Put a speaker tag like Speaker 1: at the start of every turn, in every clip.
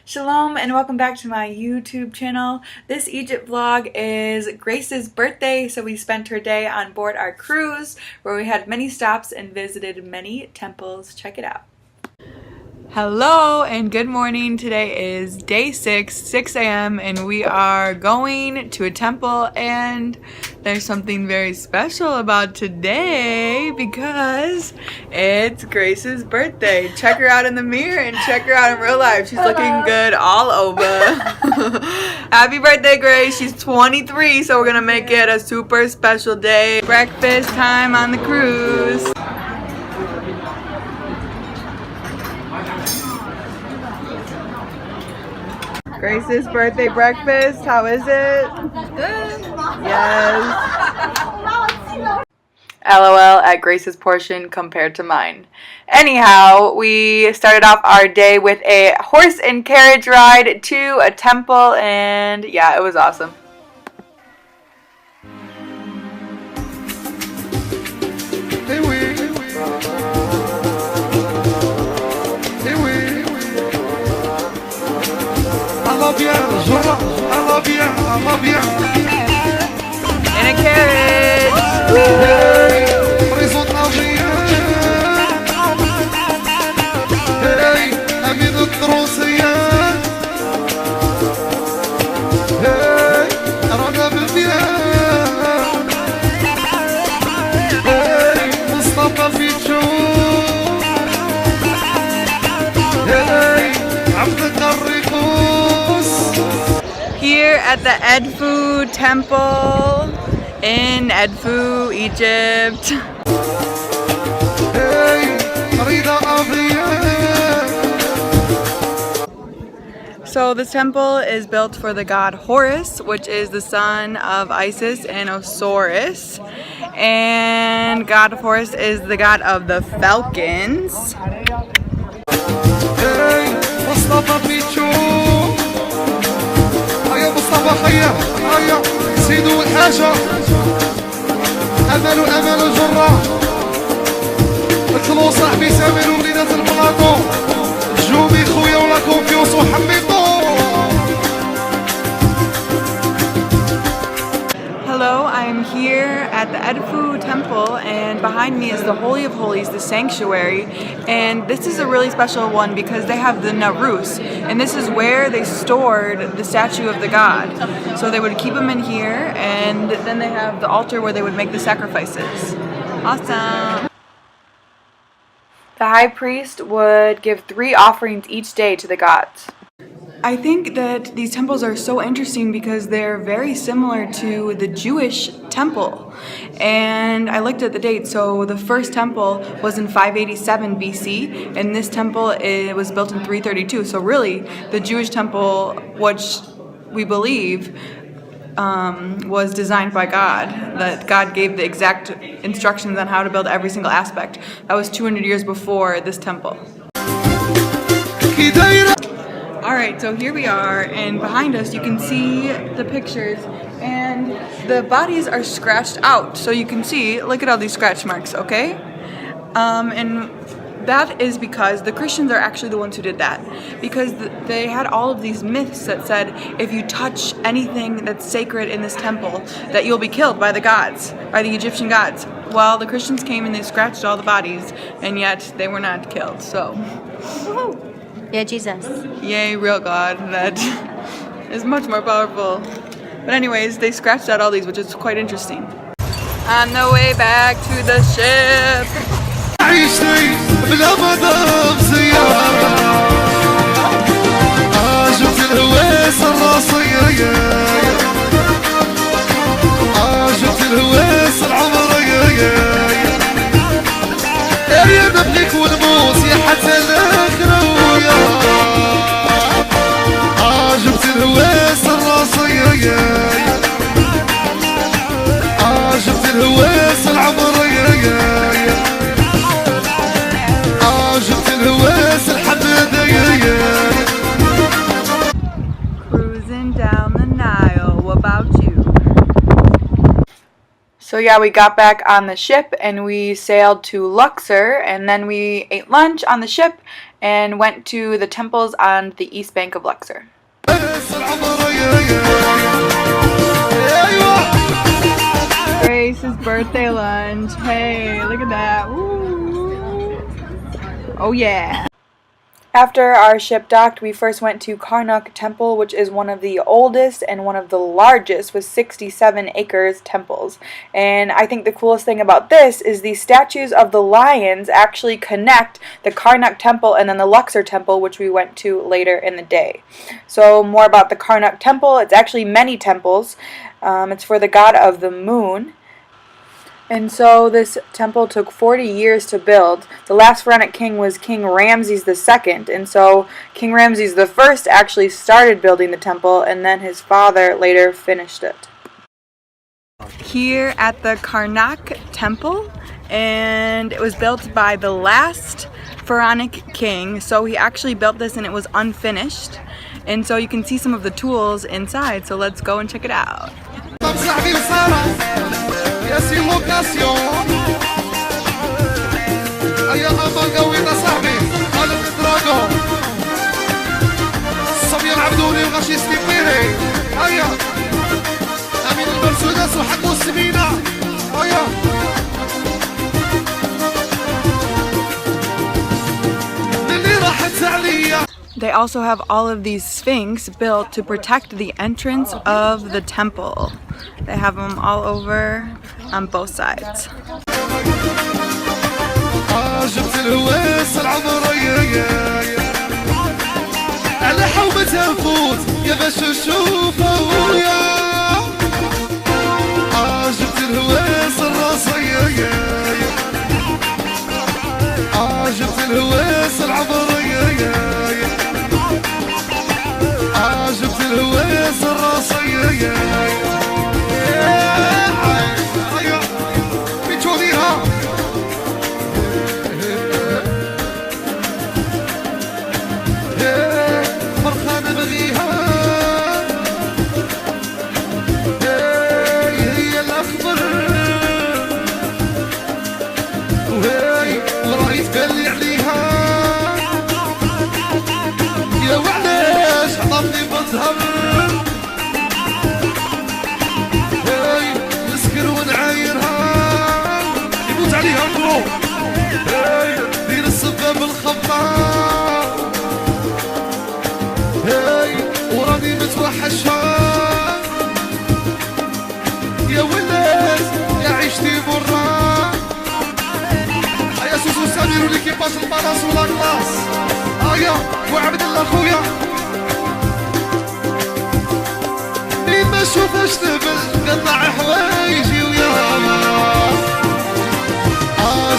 Speaker 1: Shalom and welcome back to my YouTube channel. This Egypt vlog is Grace's birthday, so we spent her day on board our cruise where we had many stops and visited many temples. Check it out. Hello and good morning. Today is day 6 a.m. and we are going to a temple, and there's something very special about today because it's Grace's birthday. Check her out in the mirror and check her out in real life. She's looking good all over. Happy birthday, Grace. She's 23, so we're gonna make it a super special day. Breakfast time on the cruise. Grace's birthday breakfast, how is it? Good. Yes. LOL at Grace's portion compared to mine. Anyhow, we started off our day with a horse and carriage ride to a temple, and yeah, it was awesome. In a carriage. Here at the Edfu Temple in Edfu, Egypt. So this temple is built for the god Horus, which is the son of Isis and Osiris. And god Horus is the god of the falcons. سيدوا الحاجة أمل الجرة اطلعوا صاحبي سامروا وليدات البلاطو جوبي خويا ولا كونفيونس وحميطو. Hello, I'm here at the Edfu Temple, and behind me is the Holy of Holies, the sanctuary, and this is a really special one because they have the Narus, and this is where they stored the statue of the god. So they would keep them in here, and then they have the altar where they would make the sacrifices. Awesome! The high priest would give 3 offerings each day to the gods. I think that these temples are so interesting because they're very similar to the Jewish temple. And I looked at the date, so the first temple was in 587 BC, and this temple was built in 332. So really, the Jewish temple, which we believe was designed by God, that God gave the exact instructions on how to build every single aspect. That was 200 years before this temple. Alright, so here we are, and behind us you can see the pictures, and the bodies are scratched out. So you can see, look at all these scratch marks, okay? And that is because the Christians are actually the ones who did that. Because they had all of these myths that said, if you touch anything that's sacred in this temple, that you'll be killed by the gods, by the Egyptian gods. Well, the Christians came and they scratched all the bodies, and yet they were not killed, so. Woohoo!
Speaker 2: Yeah, Jesus.
Speaker 1: Yay, real God, that is much more powerful. But anyways, they scratched out all these, which is quite interesting. On the way back to the ship. Cruising down the Nile, what about you? So yeah, we got back on the ship and we sailed to Luxor, and then we ate lunch on the ship, and went to the temples on the east bank of Luxor. Grace's birthday lunch. Hey, look at that. Woo. Oh yeah. After our ship docked, we first went to Karnak Temple, which is one of the oldest and one of the largest with 67 acres temples. And I think the coolest thing about this is the statues of the lions actually connect the Karnak Temple and then the Luxor Temple, which we went to later in the day. So more about the Karnak Temple. It's actually many temples. It's for the god of the moon. And so this temple took 40 years to build. The last pharaonic king was King Ramses II, and so King Ramses I actually started building the temple, and then his father later finished it. Here at the Karnak Temple, and it was built by the last pharaonic king, so he actually built this and it was unfinished. And so you can see some of the tools inside, so let's go and check it out. يا سي لوكاسيون هيا أما قوينا صاحبي هذا الدراغون الصبي العبدوني وغاشي ستيبيري هيا أمين المرسودس وحكمو السمينة هيا اللي راحت عليا. They also have all of these sphinx built to protect the entrance of the temple. They have them all over on both sides. يا ولاد يا عيشتي برا هيا سوسو سامير وليكيباج البالاس ولا كلاس هيا وعبد الله خويا مين ما شوفاش تبل قطع حوايجي وياما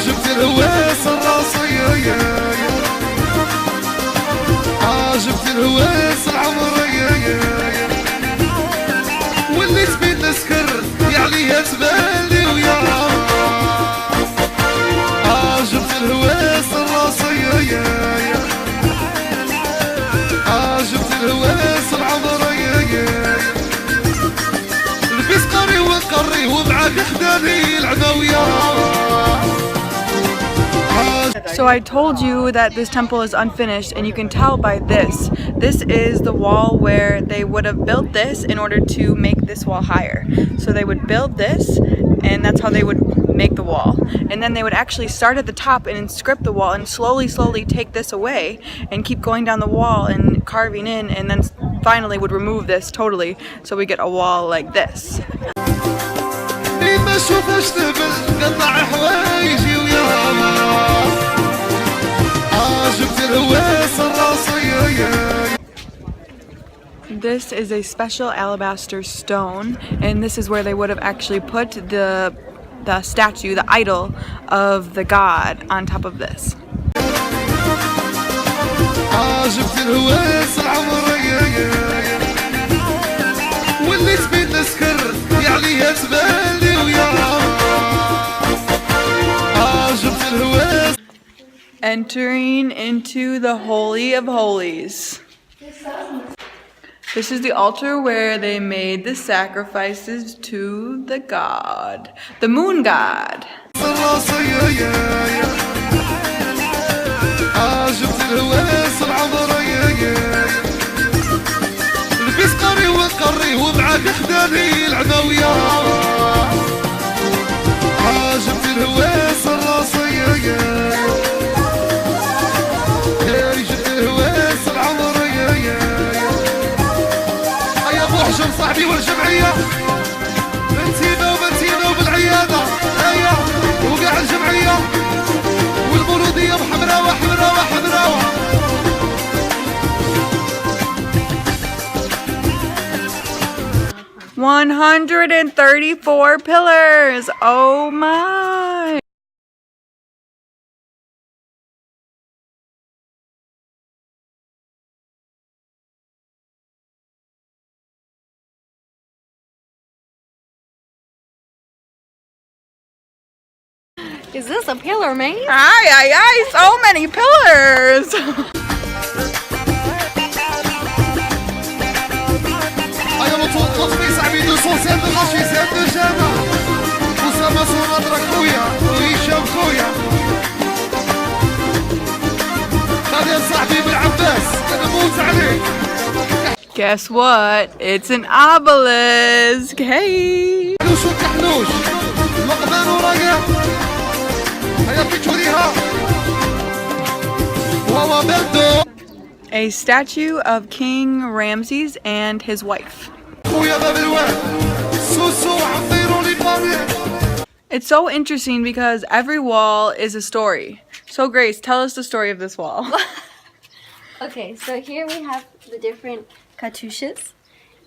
Speaker 1: جبت الهواس الراسية جبت الهواس العمرية وليت بين نسكر عليها تبالي وياما جبت الهواس الراسية جبت الهواس العمرية لبس قري وقري ومعاك خداني العدوية. So I told you that this temple is unfinished, and you can tell by this. This is the wall where they would have built this in order to make this wall higher. So they would build this, and that's how they would make the wall. And then they would actually start at the top and inscript the wall and slowly take this away and keep going down the wall and carving in, and then finally would remove this totally so we get a wall like this. This is a special alabaster stone, and this is where they would have actually put the statue, the idol of the god on top of this. Entering into the Holy of Holies. This is the altar where they made the sacrifices to the god, the moon god.
Speaker 2: الهواس العمرية البس قري وقري ومعاك خداني العدوية عجبت الهواس الراسية جبت الهواس العمرية هيا ابو حجم صاحبي والجمعية بنتينا وبالعيادة هيا وقاع الجمعية والبرودية وحمراوة حمراوة حمراوة
Speaker 1: 134 pillars. Oh my.
Speaker 3: Is this a pillar maze?
Speaker 1: Aye, aye, aye, so many pillars. Guess what? It's an obelisk. Hey. A statue of King Ramses and his wife. It's so interesting because every wall is a story. So Grace, tell us the story of this wall.
Speaker 3: Okay, so here we have the different cartouches.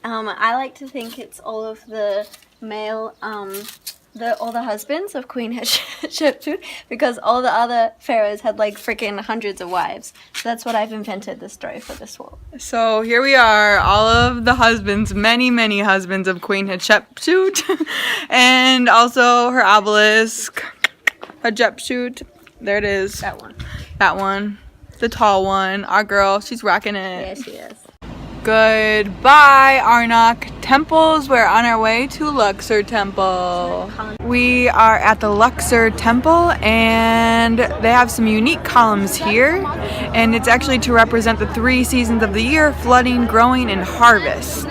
Speaker 3: I like to think it's all of the male, all the husbands of Queen Hatshepsut, because all the other pharaohs had like freaking hundreds of wives. So that's what I've invented the story for this wall.
Speaker 1: So here we are, all of the husbands, many husbands of Queen Hatshepsut, and also her obelisk, Hatshepsut. There it is.
Speaker 3: That one.
Speaker 1: That one. The tall one. Our girl, she's rocking it.
Speaker 3: Yeah, she is.
Speaker 1: Goodbye, Karnak temples. We're on our way to Luxor Temple. We are at the Luxor Temple and they have some unique columns here, and it's actually to represent the 3 seasons of the year: flooding, growing, and harvest.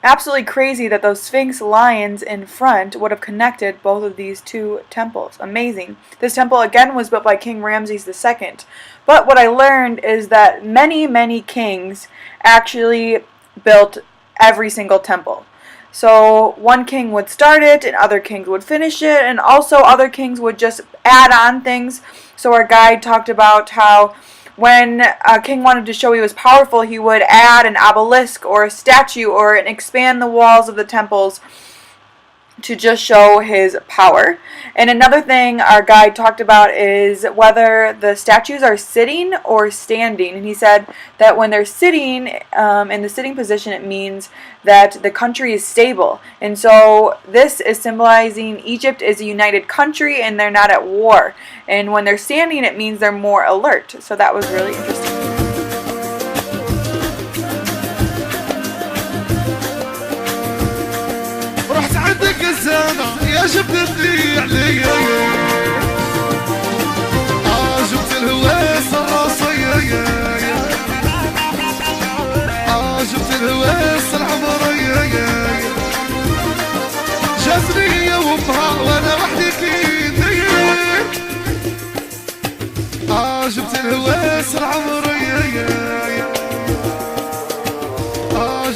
Speaker 1: Absolutely crazy that those Sphinx lions in front would have connected both of these 2 temples. Amazing. This temple again was built by King Ramses II. But what I learned is that many kings actually built every single temple. So one king would start it and other kings would finish it, and also other kings would just add on things. So our guide talked about how when a king wanted to show he was powerful, he would add an obelisk or a statue or expand the walls of the temples to just show his power. And another thing our guide talked about is whether the statues are sitting or standing. And he said that when they're sitting, in the sitting position, it means that the country is stable. And so this is symbolizing Egypt is a united country and they're not at war. And when they're standing, it means they're more alert. So that was really interesting.
Speaker 2: يا جبتني عليا جبت الهواس الراسية جبت الهواس العمرية جازني وامها وانا وحدي كيدير جبت الهواس العمرية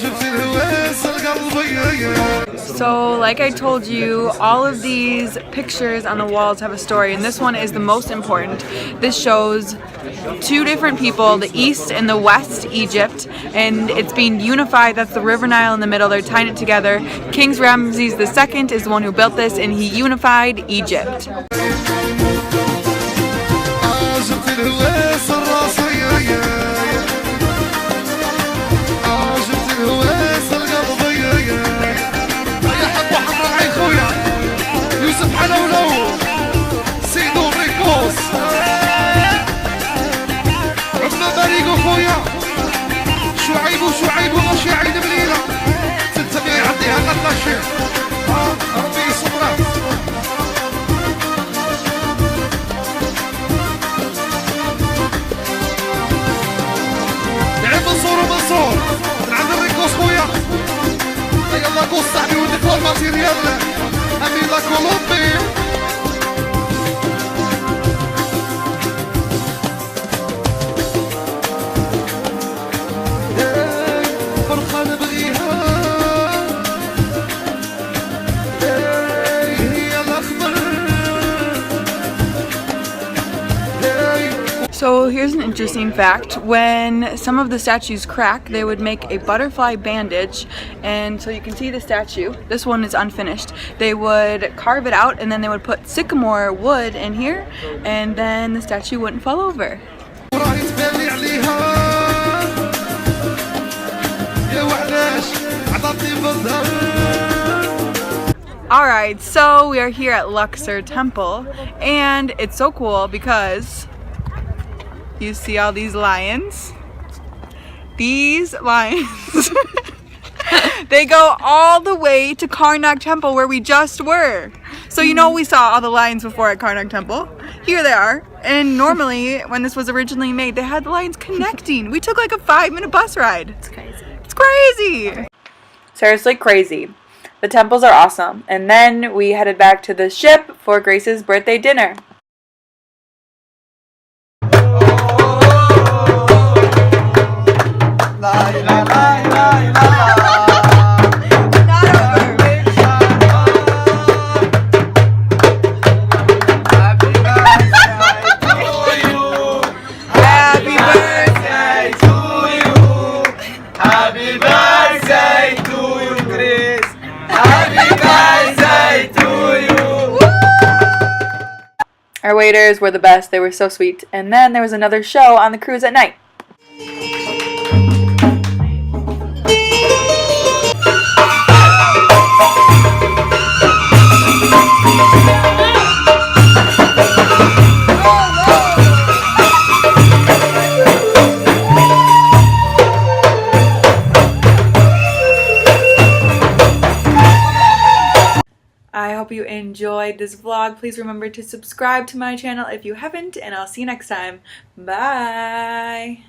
Speaker 2: جبت الهواس القلبية.
Speaker 1: So, like I told you, all of these pictures on the walls have a story, and this one is the most important. This shows 2 different people, the East and the West Egypt, and it's being unified. That's the River Nile in the middle. They're tying it together. King Ramses II is the one who built this, and he unified Egypt.
Speaker 2: شعيب ومشي عيد بليلة تنتبه يعديها قطاشي ربي يصبرك لوكسور من عند الريكوس خويا يلا قوس صاحبي ودي فوق الماتيريال امي لا كولومبي فرحة نبغيها هي الأخضر.
Speaker 1: So here's an interesting fact. When some of the statues crack, they would make a butterfly bandage, and so you can see the statue. This one is unfinished. They would carve it out and then they would put sycamore wood in here, and then the statue wouldn't fall over. Alright, so we are here at Luxor Temple, and it's so cool because you see all these lions? These lions, they go all the way to Karnak Temple where we just were. So you know we saw all the lions before at Karnak Temple. Here they are. And normally, when this was originally made, they had the lions connecting. We took like a 5-minute bus ride.
Speaker 3: It's crazy.
Speaker 1: It's crazy! Seriously crazy. The temples are awesome. And then we headed back to the ship for Grace's birthday dinner. Our waiters were the best. They were so sweet. And then there was another show on the cruise at night. I hope you enjoyed this vlog. Please remember to subscribe to my channel if you haven't, and I'll see you next time. Bye!